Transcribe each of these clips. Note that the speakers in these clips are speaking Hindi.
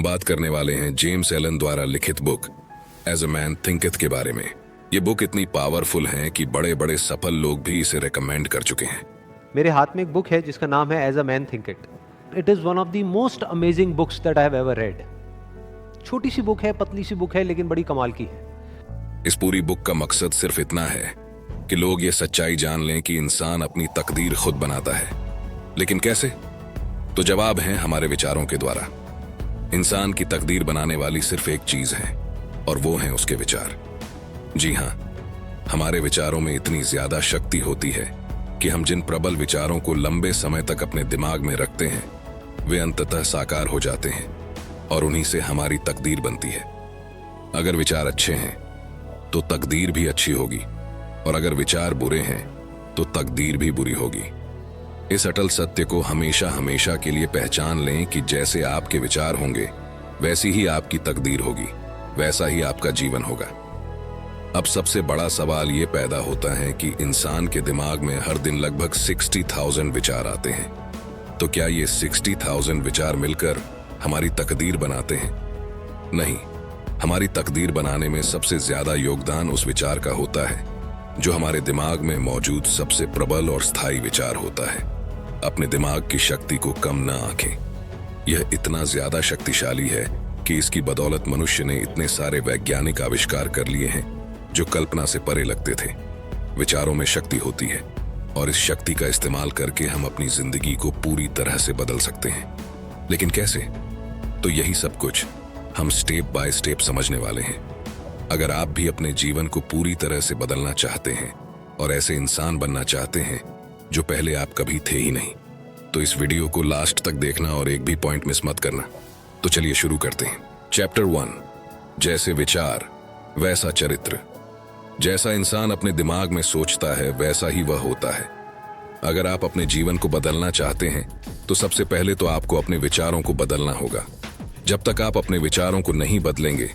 बात करने वाले हैं जेम्स एलन द्वारा लिखित बुक एज अ मैन थिंकeth के बारे में। ये बुक इतनी पावरफुल है कि बड़े बड़े सफल लोग भी इसे रेकमेंड कर चुके हैं। मेरे हाथ में एक बुक है जिसका नाम है as a man thinketh. It is one of the most amazing books that I have ever read. छोटी सी बुक है, पतली सी बुक है, लेकिन बड़ी कमाल की है। इस पूरी बुक का मकसद सिर्फ इतना है कि लोग ये सच्चाई जान लें कि इंसान अपनी तकदीर खुद बनाता है। लेकिन कैसे? तो जवाब है हमारे विचारों के द्वारा। इंसान की तकदीर बनाने वाली सिर्फ एक चीज है और वो है उसके विचार। जी हाँ, हमारे विचारों में इतनी ज्यादा शक्ति होती है कि हम जिन प्रबल विचारों को लंबे समय तक अपने दिमाग में रखते हैं वे अंततः साकार हो जाते हैं और उन्हीं से हमारी तकदीर बनती है। अगर विचार अच्छे हैं तो तकदीर भी अच्छी होगी और अगर विचार बुरे हैं तो तकदीर भी बुरी होगी। इस अटल सत्य को हमेशा हमेशा के लिए पहचान लें कि जैसे आपके विचार होंगे वैसी ही आपकी तकदीर होगी, वैसा ही आपका जीवन होगा। अब सबसे बड़ा सवाल ये पैदा होता है कि इंसान के दिमाग में हर दिन लगभग 60,000 विचार आते हैं। तो क्या ये 60,000 विचार मिलकर हमारी तकदीर बनाते हैं? नहीं, हमारी तकदीर बनाने में सबसे ज्यादा योगदान उस विचार का होता है जो हमारे दिमाग में मौजूद सबसे प्रबल और स्थायी विचार होता है। अपने दिमाग की शक्ति को कम ना आंकें। यह इतना ज्यादा शक्तिशाली है कि इसकी बदौलत मनुष्य ने इतने सारे वैज्ञानिक आविष्कार कर लिए हैं जो कल्पना से परे लगते थे। विचारों में शक्ति होती है और इस शक्ति का इस्तेमाल करके हम अपनी जिंदगी को पूरी तरह से बदल सकते हैं। लेकिन कैसे? तो यही सब कुछ हम स्टेप बाय स्टेप समझने वाले हैं। अगर आप भी अपने जीवन को पूरी तरह से बदलना चाहते हैं और ऐसे इंसान बनना चाहते हैं जो पहले आप कभी थे ही नहीं, तो इस वीडियो को लास्ट तक देखना और एक भी पॉइंट मिस मत करना। तो चलिए शुरू करते हैं। चैप्टर 1, जैसे विचार वैसा चरित्र। जैसा इंसान अपने दिमाग में सोचता है वैसा ही वह होता है। अगर आप अपने जीवन को बदलना चाहते हैं तो सबसे पहले तो आपको अपने विचारों को बदलना होगा। जब तक आप अपने विचारों को नहीं बदलेंगे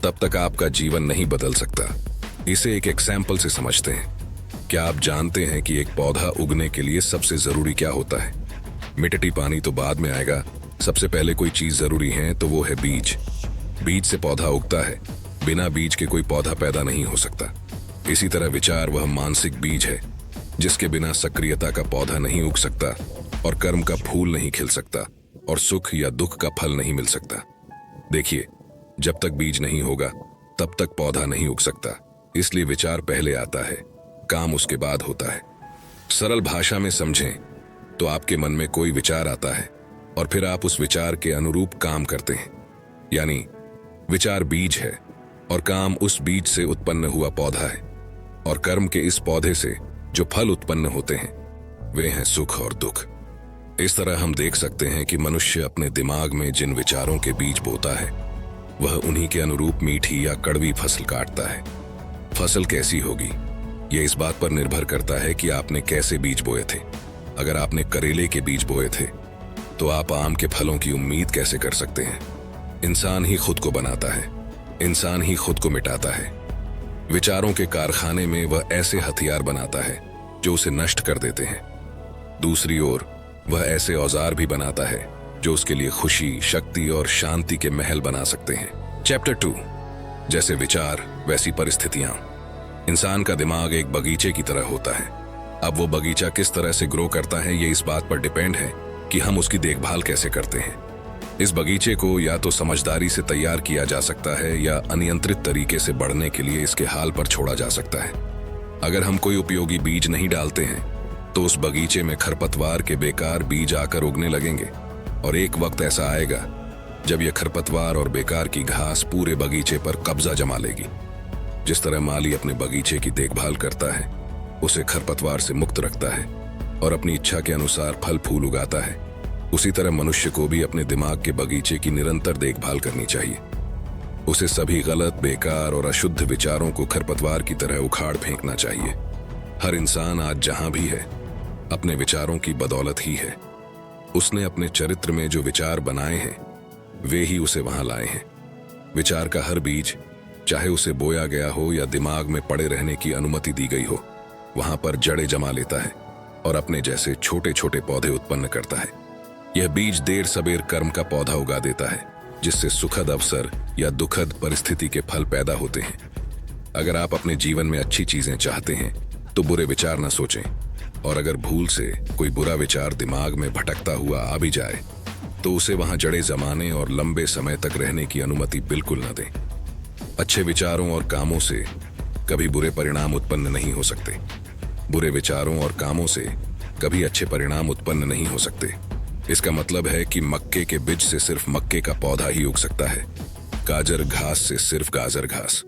तब तक आपका जीवन नहीं बदल सकता। इसे एक एग्जाम्पल से समझते हैं। क्या आप जानते हैं कि एक पौधा उगने के लिए सबसे जरूरी क्या होता है? मिट्टी पानी तो बाद में आएगा, सबसे पहले कोई चीज जरूरी है तो वो है बीज। बीज से पौधा उगता है, बिना बीज के कोई पौधा पैदा नहीं हो सकता। इसी तरह विचार वह मानसिक बीज है जिसके बिना सक्रियता का पौधा नहीं उग सकता और कर्म का फूल नहीं खिल सकता और सुख या दुख का फल नहीं मिल सकता। देखिए, जब तक बीज नहीं होगा तब तक पौधा नहीं उग सकता। इसलिए विचार पहले आता है, काम उसके बाद होता है। सरल भाषा में समझें तो आपके मन में कोई विचार आता है और फिर आप उस विचार के अनुरूप काम करते हैं। यानी विचार बीज है और काम उस बीज से उत्पन्न हुआ पौधा है और कर्म के इस पौधे से जो फल उत्पन्न होते हैं वे हैं सुख और दुख। इस तरह हम देख सकते हैं कि मनुष्य अपने दिमाग में जिन विचारों के बीज बोता है वह उन्हीं के अनुरूप मीठी या कड़वी फसल काटता है। फसल कैसी होगी यह इस बात पर निर्भर करता है कि आपने कैसे बीज बोए थे। अगर आपने करेले के बीज बोए थे तो आप आम के फलों की उम्मीद कैसे कर सकते हैं? इंसान ही खुद को बनाता है, इंसान ही खुद को मिटाता है। विचारों के कारखाने में वह ऐसे हथियार बनाता है जो उसे नष्ट कर देते हैं। दूसरी ओर वह ऐसे औजार भी बनाता है जो उसके लिए खुशी, शक्ति और शांति के महल बना सकते हैं। चैप्टर 2, जैसे विचार वैसी परिस्थितियां। इंसान का दिमाग एक बगीचे की तरह होता है। अब वो बगीचा किस तरह से ग्रो करता है ये इस बात पर डिपेंड है कि हम उसकी देखभाल कैसे करते हैं। इस बगीचे को या तो समझदारी से तैयार किया जा सकता है या अनियंत्रित तरीके से बढ़ने के लिए इसके हाल पर छोड़ा जा सकता है। अगर हम कोई उपयोगी बीज नहीं डालते हैं तो उस बगीचे में खरपतवार के बेकार बीज आकर उगने लगेंगे और एक वक्त ऐसा आएगा जब यह खरपतवार और बेकार की घास पूरे बगीचे पर कब्जा जमा लेगी। जिस तरह माली अपने बगीचे की देखभाल करता है, उसे खरपतवार से मुक्त रखता है और अपनी इच्छा के अनुसार फल फूल उगाता है, उसी तरह मनुष्य को भी अपने दिमाग के बगीचे की निरंतर देखभाल करनी चाहिए। उसे सभी गलत, बेकार और अशुद्ध विचारों को खरपतवार की तरह उखाड़ फेंकना चाहिए। हर इंसान आज जहां भी है अपने विचारों की बदौलत ही है। उसने अपने चरित्र में जो विचार बनाए हैं वे ही उसे वहां लाए हैं। विचार का हर बीज, चाहे उसे बोया गया हो या दिमाग में पड़े रहने की अनुमति दी गई हो, वहां पर जड़ें जमा लेता है और अपने जैसे छोटे छोटे पौधे उत्पन्न करता है। यह बीज देर सबेर कर्म का पौधा उगा देता है जिससे सुखद अवसर या दुखद परिस्थिति के फल पैदा होते हैं। अगर आप अपने जीवन में अच्छी चीजें चाहते हैं तो बुरे विचार न सोचें, और अगर भूल से कोई बुरा विचार दिमाग में भटकता हुआ आ भी जाए तो उसे वहां जड़े जमाने और लंबे समय तक रहने की अनुमति बिल्कुल न दें। अच्छे विचारों और कामों से कभी बुरे परिणाम उत्पन्न नहीं हो सकते। बुरे विचारों और कामों से कभी अच्छे परिणाम उत्पन्न नहीं हो सकते। इसका मतलब है कि मक्के के बीज से सिर्फ मक्के का पौधा ही उग सकता है, गाजर घास से सिर्फ गाजर घास।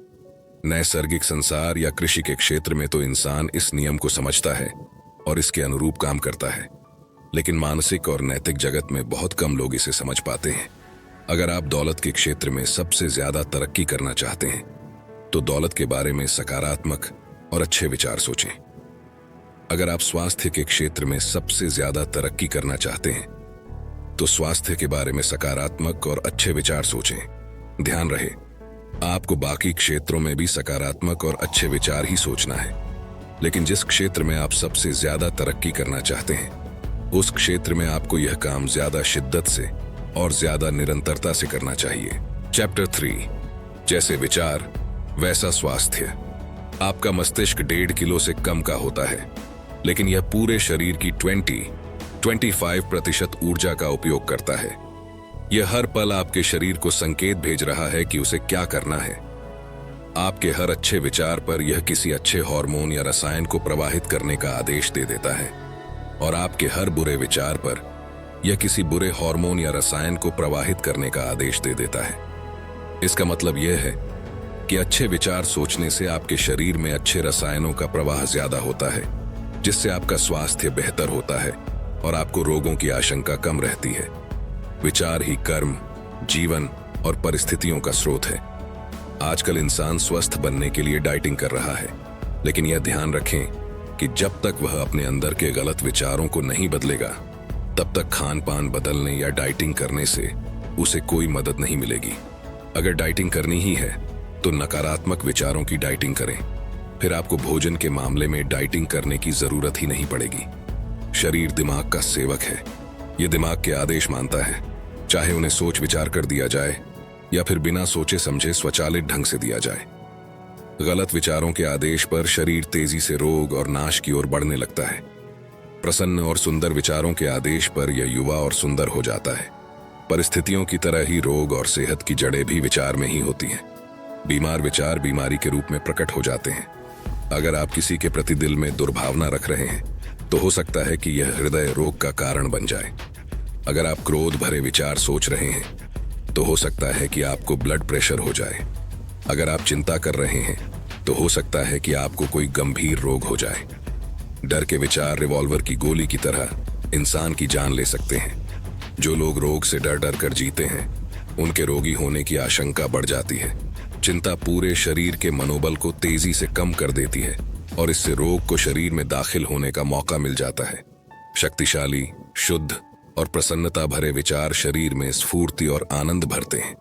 नैसर्गिक संसार या कृषि के क्षेत्र में तो इंसान इस नियम को समझता है और इसके अनुरूप काम करता है, लेकिन मानसिक और नैतिक जगत में बहुत कम लोग इसे समझ पाते हैं। अगर आप दौलत के क्षेत्र में सबसे ज्यादा तरक्की करना चाहते हैं तो दौलत के बारे में सकारात्मक और अच्छे विचार सोचें। अगर आप स्वास्थ्य के क्षेत्र में सबसे ज्यादा तरक्की करना चाहते हैं तो स्वास्थ्य के बारे में सकारात्मक और अच्छे विचार सोचें। ध्यान रहे, आपको बाकी क्षेत्रों में भी सकारात्मक और अच्छे विचार ही सोचना है, लेकिन जिस क्षेत्र में आप सबसे ज्यादा तरक्की करना चाहते हैं उस क्षेत्र में आपको यह काम ज्यादा शिद्दत से और ज्यादा निरंतरता से करना चाहिए। चैप्टर 3, जैसे विचार वैसा स्वास्थ्य। आपका मस्तिष्क 1.5 किलो से कम का होता है, लेकिन यह पूरे शरीर की 25% ऊर्जा का उपयोग करता है। यह हर पल आपके शरीर को संकेत भेज रहा है कि उसे क्या करना है। आपके हर अच्छे विचार पर यह किसी अच्छे हार्मोन या रसायन को प्रवाहित करने का आदेश दे देता है, और आपके हर बुरे विचार पर यह किसी बुरे हार्मोन या रसायन को प्रवाहित करने का आदेश दे देता है। इसका मतलब यह है कि अच्छे विचार सोचने से आपके शरीर में अच्छे रसायनों का प्रवाह ज्यादा होता है, जिससे आपका स्वास्थ्य बेहतर होता है और आपको रोगों की आशंका कम रहती है। विचार ही कर्म, जीवन और परिस्थितियों का स्रोत है। आजकल इंसान स्वस्थ बनने के लिए डाइटिंग कर रहा है, लेकिन यह ध्यान रखें कि जब तक वह अपने अंदर के गलत विचारों को नहीं बदलेगा तब तक खान पान बदलने या डाइटिंग करने से उसे कोई मदद नहीं मिलेगी। अगर डाइटिंग करनी ही है तो नकारात्मक विचारों की डाइटिंग करें, फिर आपको भोजन के मामले में डाइटिंग करने की जरूरत ही नहीं पड़ेगी। शरीर दिमाग का सेवक है। यह दिमाग के आदेश मानता है, चाहे उन्हें सोच विचार कर दिया जाए या फिर बिना सोचे समझे स्वचालित ढंग से दिया जाए। गलत विचारों के आदेश पर शरीर तेजी से रोग और नाश की ओर बढ़ने लगता है। प्रसन्न और सुंदर विचारों के आदेश पर यह युवा और सुंदर हो जाता है। परिस्थितियों की तरह ही रोग और सेहत की जड़ें भी विचार में ही होती हैं। बीमार विचार बीमारी के रूप में प्रकट हो जाते हैं। अगर आप किसी के प्रति दिल में दुर्भावना रख रहे हैं तो हो सकता है कि यह हृदय रोग का कारण बन जाए। अगर आप क्रोध भरे विचार सोच रहे हैं तो हो सकता है कि आपको ब्लड प्रेशर हो जाए। अगर आप चिंता कर रहे हैं तो हो सकता है कि आपको कोई गंभीर रोग हो जाए। डर के विचार रिवॉल्वर की गोली की तरह इंसान की जान ले सकते हैं। जो लोग रोग से डर डर कर जीते हैं उनके रोगी होने की आशंका बढ़ जाती है। चिंता पूरे शरीर के मनोबल को तेजी से कम कर देती है और इससे रोग को शरीर में दाखिल होने का मौका मिल जाता है। शक्तिशाली, शुद्ध और प्रसन्नता भरे विचार शरीर में स्फूर्ति और आनंद भरते हैं।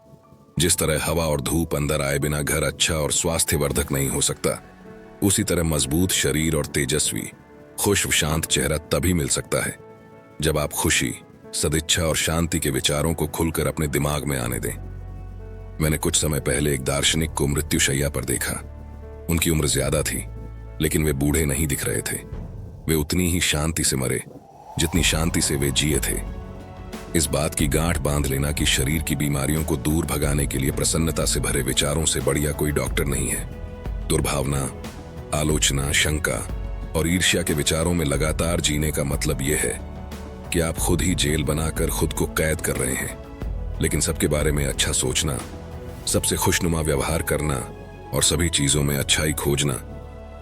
जिस तरह हवा और धूप अंदर आए बिना घर अच्छा और स्वास्थ्यवर्धक नहीं हो सकता, उसी तरह मजबूत शरीर और तेजस्वी, खुश शांत चेहरा तभी मिल सकता है जब आप खुशी, सदिच्छा और शांति के विचारों को खुलकर अपने दिमाग में आने दें। मैंने कुछ समय पहले एक दार्शनिक को मृत्युशैया पर देखा। उनकी उम्र ज्यादा थी, लेकिन वे बूढ़े नहीं दिख रहे थे। वे उतनी ही शांति से मरे जितनी शांति से वे जिए थे। इस बात की गांठ बांध लेना कि शरीर की बीमारियों को दूर भगाने के लिए प्रसन्नता से भरे विचारों से बढ़िया कोई डॉक्टर नहीं है। दुर्भावना, आलोचना, शंका और ईर्ष्या के विचारों में लगातार जीने का मतलब यह है कि आप खुद ही जेल बनाकर खुद को कैद कर रहे हैं। लेकिन सबके बारे में अच्छा सोचना, सबसे खुशनुमा व्यवहार करना और सभी चीजों में अच्छाई खोजना,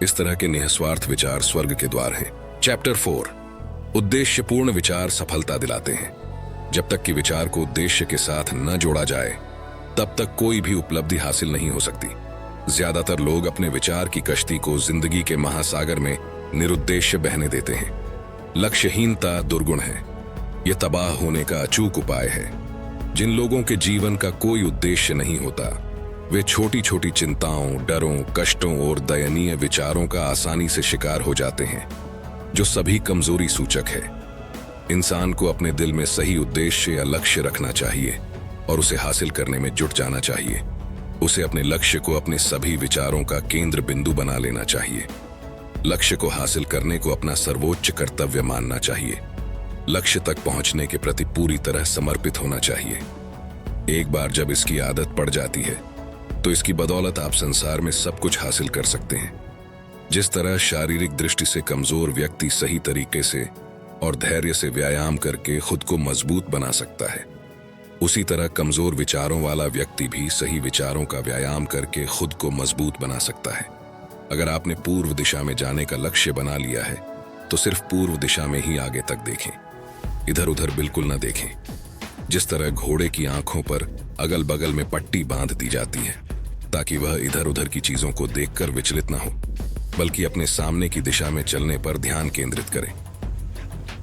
इस तरह के निस्वार्थ विचार स्वर्ग के द्वार हैं। चैप्टर 4, उद्देश्यपूर्ण विचार सफलता दिलाते हैं। जब तक कि विचार को उद्देश्य के साथ न जोड़ा जाए तब तक कोई भी उपलब्धि हासिल नहीं हो सकती। ज्यादातर लोग अपने विचार की कश्ती को जिंदगी के महासागर में निरुद्देश्य बहने देते हैं। लक्ष्यहीनता दुर्गुण है। यह तबाह होने का अचूक उपाय है। जिन लोगों के जीवन का कोई उद्देश्य नहीं होता, वे छोटी छोटी चिंताओं, डरों, कष्टों और दयनीय विचारों का आसानी से शिकार हो जाते हैं, जो सभी कमजोरी सूचक है। इंसान को अपने दिल में सही उद्देश्य या लक्ष्य रखना चाहिए। और उसे हासिल करने में जुट जाना चाहिए। उसे अपने लक्ष्य को अपने सभी विचारों का केंद्र बिंदु बना लेना चाहिए। लक्ष्य को हासिल करने को अपना सर्वोच्च कर्तव्य मानना चाहिए। लक्ष्य तक पहुंचने के प्रति पूरी तरह समर्पित होना चाहिए। एक बार जब इसकी आदत पड़ जाती है तो इसकी बदौलत आप संसार में सब कुछ हासिल कर सकते हैं। जिस तरह शारीरिक दृष्टि से कमजोर व्यक्ति सही तरीके से और धैर्य से व्यायाम करके खुद को मजबूत बना सकता है, उसी तरह कमजोर विचारों वाला व्यक्ति भी सही विचारों का व्यायाम करके खुद को मजबूत बना सकता है। अगर आपने पूर्व दिशा में जाने का लक्ष्य बना लिया है तो सिर्फ पूर्व दिशा में ही आगे तक देखें, इधर उधर बिल्कुल न देखें। जिस तरह घोड़े की आंखों पर अगल बगल में पट्टी बांध दी जाती है ताकि वह इधर उधर की चीजों को देखकर विचलित न हो, बल्कि अपने सामने की दिशा में चलने पर ध्यान केंद्रित करें।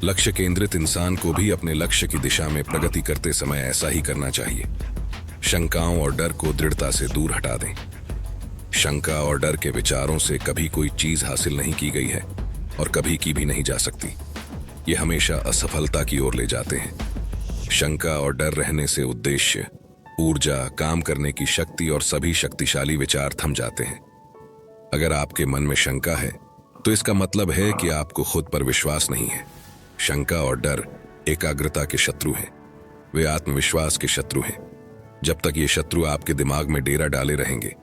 लक्ष्य केंद्रित इंसान को भी अपने लक्ष्य की दिशा में प्रगति करते समय ऐसा ही करना चाहिए। शंकाओं और डर को दृढ़ता से दूर हटा दें। शंका और डर के विचारों से कभी कोई चीज हासिल नहीं की गई है और कभी की भी नहीं जा सकती। ये हमेशा असफलता की ओर ले जाते हैं। शंका और डर रहने से उद्देश्य, ऊर्जा, काम करने की शक्ति और सभी शक्तिशाली विचार थम जाते हैं। अगर आपके मन में शंका है तो इसका मतलब है कि आपको खुद पर विश्वास नहीं है। शंका और डर एकाग्रता के शत्रु हैं। वे आत्मविश्वास के शत्रु हैं। जब तक ये शत्रु आपके दिमाग में डेरा डाले रहेंगे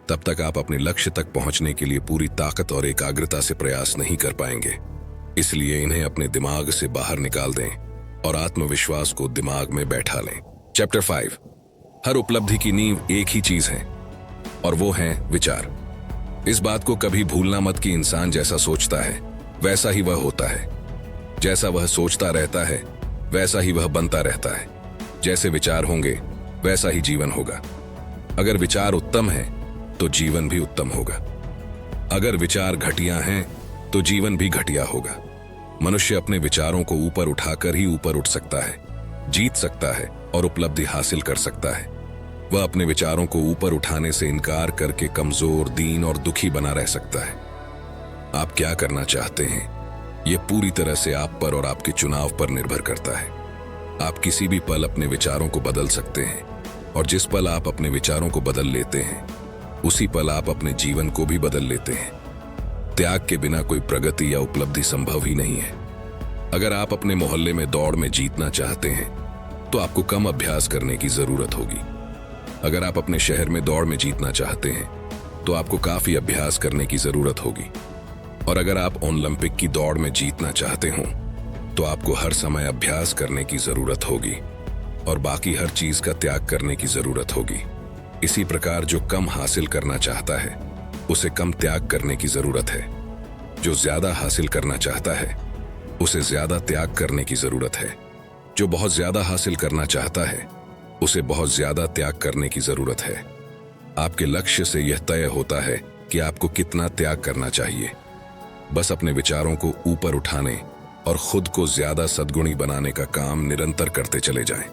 तब तक आप अपने लक्ष्य तक पहुंचने के लिए पूरी ताकत और एकाग्रता से प्रयास नहीं कर पाएंगे। इसलिए इन्हें अपने दिमाग से बाहर निकाल दें और आत्मविश्वास को दिमाग में बैठा लें। चैप्टर 5। हर उपलब्धि की नींव एक ही चीज है और वो है विचार। इस बात को कभी भूलना मत कि इंसान जैसा सोचता है वैसा ही वह होता है। जैसा वह सोचता रहता है वैसा ही वह बनता रहता है। जैसे विचार होंगे वैसा ही जीवन होगा। अगर विचार उत्तम है तो जीवन भी उत्तम होगा। अगर विचार घटिया हैं तो जीवन भी घटिया होगा। मनुष्य अपने विचारों को ऊपर उठाकर ही ऊपर उठ सकता है, जीत सकता है और उपलब्धि हासिल कर सकता है। वह अपने विचारों को ऊपर उठाने से इनकार करके कमजोर, दीन और दुखी बना रह सकता है। आप क्या करना चाहते हैं यह पूरी तरह से आप पर और आपके चुनाव पर निर्भर करता है। आप किसी भी पल अपने विचारों को बदल सकते हैं और जिस पल आप अपने विचारों को बदल लेते हैं उसी पल आप अपने जीवन को भी बदल लेते हैं। त्याग के बिना कोई प्रगति या उपलब्धि संभव ही नहीं है। अगर आप अपने मोहल्ले में दौड़ में जीतना चाहते हैं तो आपको कम अभ्यास करने की जरूरत होगी। अगर आप अपने शहर में दौड़ में जीतना चाहते हैं तो आपको काफी अभ्यास करने की जरूरत होगी। और अगर आप ओलंपिक की दौड़ में जीतना चाहते हो तो आपको हर समय अभ्यास करने की जरूरत होगी और बाकी हर चीज का त्याग करने की जरूरत होगी। इसी प्रकार जो कम हासिल करना चाहता है उसे कम त्याग करने की जरूरत है। जो ज्यादा हासिल करना चाहता है उसे ज्यादा त्याग करने की जरूरत है। जो बहुत ज्यादा हासिल करना चाहता है उसे बहुत ज्यादा त्याग करने की जरूरत है। आपके लक्ष्य से यह तय होता है कि आपको कितना त्याग करना चाहिए। बस अपने विचारों को ऊपर उठाने और खुद को ज्यादा सद्गुणी बनाने का काम निरंतर करते चले जाएं।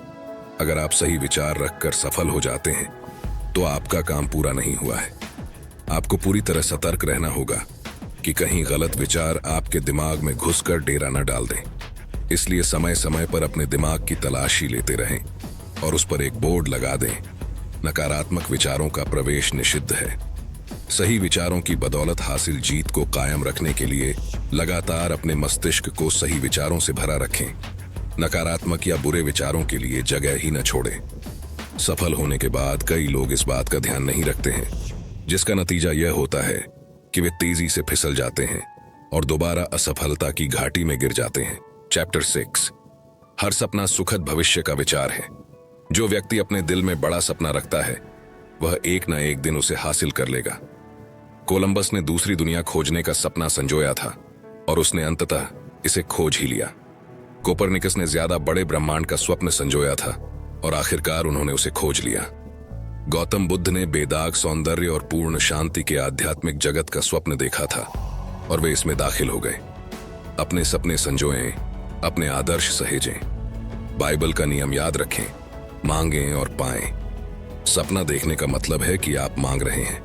अगर आप सही विचार रखकर सफल हो जाते हैं तो आपका काम पूरा नहीं हुआ है। आपको पूरी तरह सतर्क रहना होगा कि कहीं गलत विचार आपके दिमाग में घुसकर डेरा न डाल दें। इसलिए समय समय पर अपने दिमाग की तलाशी लेते रहें और उस पर एक बोर्ड लगा दें, नकारात्मक विचारों का प्रवेश निषिद्ध है। सही विचारों की बदौलत हासिल जीत को कायम रखने के लिए लगातार अपने मस्तिष्क को सही विचारों से भरा रखें। नकारात्मक या बुरे विचारों के लिए जगह ही न छोड़ें। सफल होने के बाद कई लोग इस बात का ध्यान नहीं रखते हैं, जिसका नतीजा यह होता है कि वे तेजी से फिसल जाते हैं और दोबारा असफलता की घाटी में गिर जाते हैं। चैप्टर 6। हर सपना सुखद भविष्य का विचार है। जो व्यक्ति अपने दिल में बड़ा सपना रखता है वह एक न एक दिन उसे हासिल कर लेगा। कोलंबस ने दूसरी दुनिया खोजने का सपना संजोया था और उसने अंततः इसे खोज ही लिया। कोपरनिकस ने ज्यादा बड़े ब्रह्मांड का स्वप्न संजोया था और आखिरकार उन्होंने उसे खोज लिया। गौतम बुद्ध ने बेदाग सौंदर्य और पूर्ण शांति के आध्यात्मिक जगत का स्वप्न देखा था और वे इसमें दाखिल हो गए। अपने सपने संजोएं, अपने आदर्श सहेजें, बाइबल का नियम याद रखें, मांगें और पाएं। सपना देखने का मतलब है कि आप मांग रहे हैं।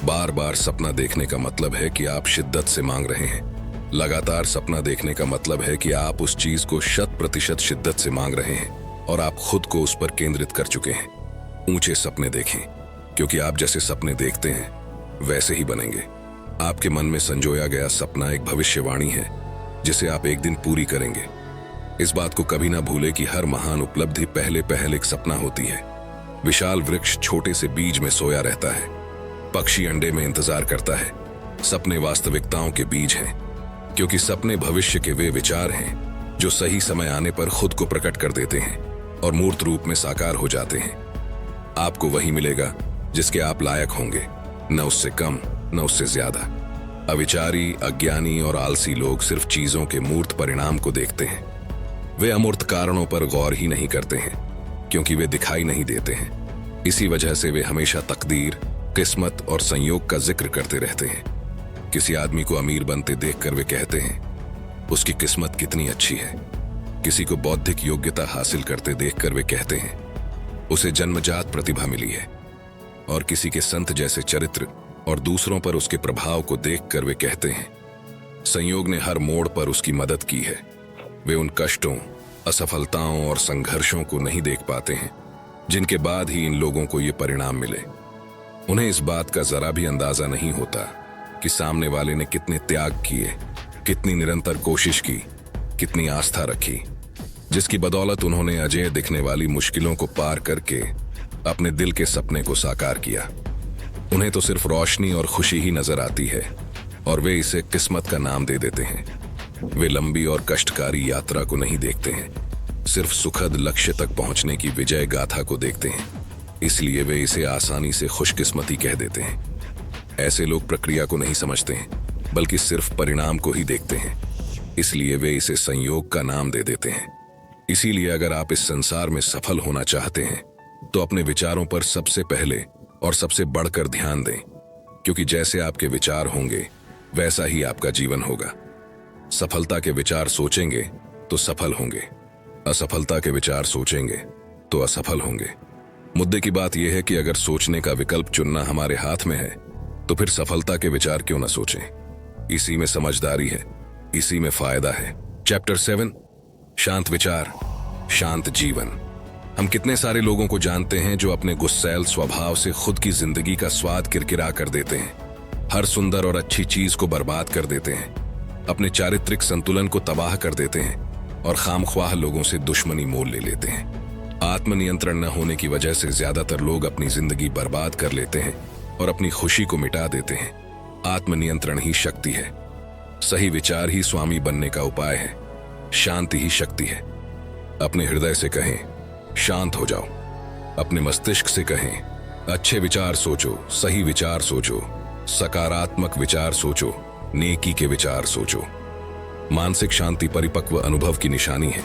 बार बार सपना देखने का मतलब है कि आप शिद्दत से मांग रहे हैं। लगातार सपना देखने का मतलब है कि आप उस चीज को 100% शिद्दत से मांग रहे हैं। और आप खुद को उस पर केंद्रित कर चुके हैं। ऊंचे सपने देखें, क्योंकि आप जैसे सपने देखते हैं वैसे ही बनेंगे। आपके मन में संजोया गया सपना एक भविष्यवाणी है जिसे आप एक दिन पूरी करेंगे। इस बात को कभी ना भूले कि हर महान उपलब्धि पहले एक सपना होती है। विशाल वृक्ष छोटे से बीज में सोया रहता है, पक्षी अंडे में इंतजार करता है। सपने वास्तविकताओं के बीज हैं, क्योंकि सपने भविष्य के वे विचार हैं जो सही समय आने पर खुद को प्रकट कर देते हैं और मूर्त रूप में साकार हो जाते हैं। आपको वही मिलेगा जिसके आप लायक होंगे, न उससे कम न उससे ज्यादा। अविचारी, अज्ञानी और आलसी लोग सिर्फ चीजों के मूर्त परिणाम को देखते हैं। वे अमूर्त कारणों पर गौर ही नहीं करते हैं, क्योंकि वे दिखाई नहीं देते हैं। इसी वजह से वे हमेशा तकदीर, किस्मत और संयोग का जिक्र करते रहते हैं। किसी आदमी को अमीर बनते देखकर वे कहते हैं, उसकी किस्मत कितनी अच्छी है। किसी को बौद्धिक योग्यता हासिल करते देखकर वे कहते हैं, उसे जन्मजात प्रतिभा मिली है। और किसी के संत जैसे चरित्र और दूसरों पर उसके प्रभाव को देखकर वे कहते हैं, संयोग ने हर मोड़ पर उसकी मदद की है। वे उन कष्टों, असफलताओं और संघर्षों को नहीं देख पाते हैं जिनके बाद ही इन लोगों को ये परिणाम मिले। उन्हें इस बात का जरा भी अंदाजा नहीं होता कि सामने वाले ने कितने त्याग किए, कितनी निरंतर कोशिश की, कितनी आस्था रखी, जिसकी बदौलत उन्होंने अजेय दिखने वाली मुश्किलों को पार करके अपने दिल के सपने को साकार किया। उन्हें तो सिर्फ रोशनी और खुशी ही नजर आती है और वे इसे किस्मत का नाम दे देते हैं। वे लंबी और कष्टकारी यात्रा को नहीं देखते हैं, सिर्फ सुखद लक्ष्य तक पहुंचने की विजय गाथा को देखते हैं। इसलिए वे इसे आसानी से खुशकिस्मती कह देते हैं। ऐसे लोग प्रक्रिया को नहीं समझते हैं, बल्कि सिर्फ परिणाम को ही देखते हैं। इसलिए वे इसे संयोग का नाम दे देते हैं। इसीलिए अगर आप इस संसार में सफल होना चाहते हैं तो अपने विचारों पर सबसे पहले और सबसे बढ़कर ध्यान दें, क्योंकि जैसे आपके विचार होंगे वैसा ही आपका जीवन होगा। सफलता के विचार सोचेंगे तो सफल होंगे, असफलता के विचार सोचेंगे तो असफल होंगे। मुद्दे की बात यह है कि अगर सोचने का विकल्प चुनना हमारे हाथ में है तो फिर सफलता के विचार क्यों ना सोचें। इसी में समझदारी है, इसी में फायदा है। चैप्टर 7, शांत विचार, शांत जीवन। हम कितने सारे लोगों को जानते हैं जो अपने गुस्सैल स्वभाव से खुद की जिंदगी का स्वाद किरकिरा कर देते हैं, हर सुंदर और अच्छी चीज को बर्बाद कर देते हैं, अपने चारित्रिक संतुलन को तबाह कर देते हैं और खामख्वाह लोगों से दुश्मनी मोल ले लेते हैं। आत्मनियंत्रण न होने की वजह से ज्यादातर लोग अपनी जिंदगी बर्बाद कर लेते हैं और अपनी खुशी को मिटा देते हैं। आत्मनियंत्रण ही शक्ति है, सही विचार ही स्वामी बनने का उपाय है, शांति ही शक्ति है। अपने हृदय से कहें, शांत हो जाओ। अपने मस्तिष्क से कहें, अच्छे विचार सोचो, सही विचार सोचो, सकारात्मक विचार सोचो, नेकी के विचार सोचो। मानसिक शांति परिपक्व अनुभव की निशानी है।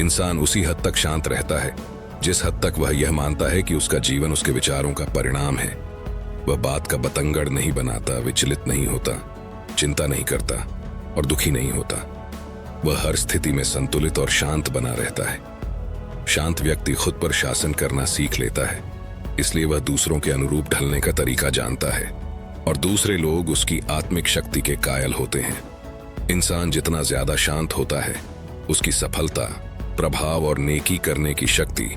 इंसान उसी हद तक शांत रहता है जिस हद तक वह यह मानता है कि उसका जीवन उसके विचारों का परिणाम है। वह बात का बतंगड़ नहीं बनाता, विचलित नहीं होता, चिंता नहीं करता और दुखी नहीं होता। वह हर स्थिति में संतुलित और शांत बना रहता है। शांत व्यक्ति खुद पर शासन करना सीख लेता है, इसलिए वह दूसरों के अनुरूप ढलने का तरीका जानता है और दूसरे लोग उसकी आत्मिक शक्ति के कायल होते हैं। इंसान जितना ज्यादा शांत होता है, उसकी सफलता, प्रभाव और नेकी करने की शक्ति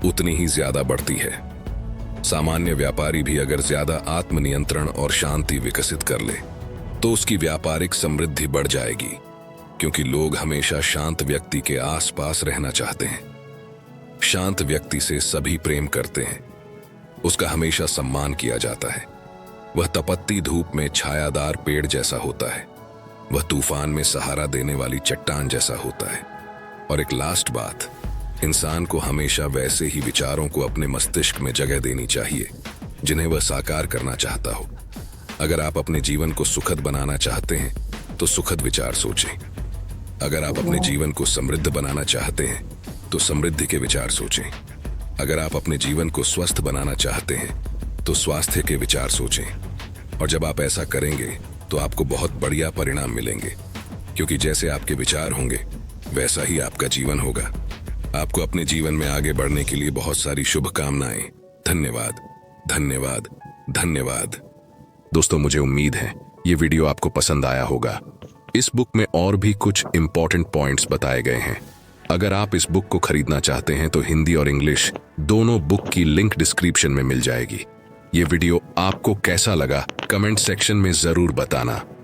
उतनी ही ज्यादा बढ़ती है। सामान्य व्यापारी भी अगर ज्यादा आत्मनियंत्रण और शांति विकसित कर ले तो उसकी व्यापारिक समृद्धि बढ़ जाएगी, क्योंकि लोग हमेशा शांत व्यक्ति के आसपास रहना चाहते हैं। शांत व्यक्ति से सभी प्रेम करते हैं, उसका हमेशा सम्मान किया जाता है। वह तपती धूप में छायादार पेड़ जैसा होता है, वह तूफान में सहारा देने वाली चट्टान जैसा होता है। और एक लास्ट बात, इंसान को हमेशा वैसे ही विचारों को अपने मस्तिष्क में जगह देनी चाहिए जिन्हें वह साकार करना चाहता हो। अगर आप अपने जीवन को सुखद बनाना चाहते हैं तो सुखद विचार सोचें। अगर आप अपने जीवन को समृद्ध बनाना चाहते हैं तो समृद्धि के विचार सोचें। अगर आप अपने जीवन को स्वस्थ बनाना चाहते हैं तो स्वास्थ्य के विचार सोचें। और जब आप ऐसा करेंगे तो आपको बहुत बढ़िया परिणाम मिलेंगे, क्योंकि जैसे आपके विचार होंगे वैसा ही आपका जीवन होगा। आपको अपने जीवन में आगे बढ़ने के लिए बहुत सारी शुभकामनाएं। धन्यवाद, धन्यवाद, धन्यवाद। दोस्तों, मुझे उम्मीद है ये वीडियो आपको पसंद आया होगा। इस बुक में और भी कुछ इंपॉर्टेंट पॉइंट्स बताए गए हैं अगर आप इस बुक को खरीदना चाहते हैं तो हिंदी और इंग्लिश दोनों बुक की लिंक डिस्क्रिप्शन में मिल जाएगी। ये वीडियो आपको कैसा लगा कमेंट सेक्शन में जरूर बताना।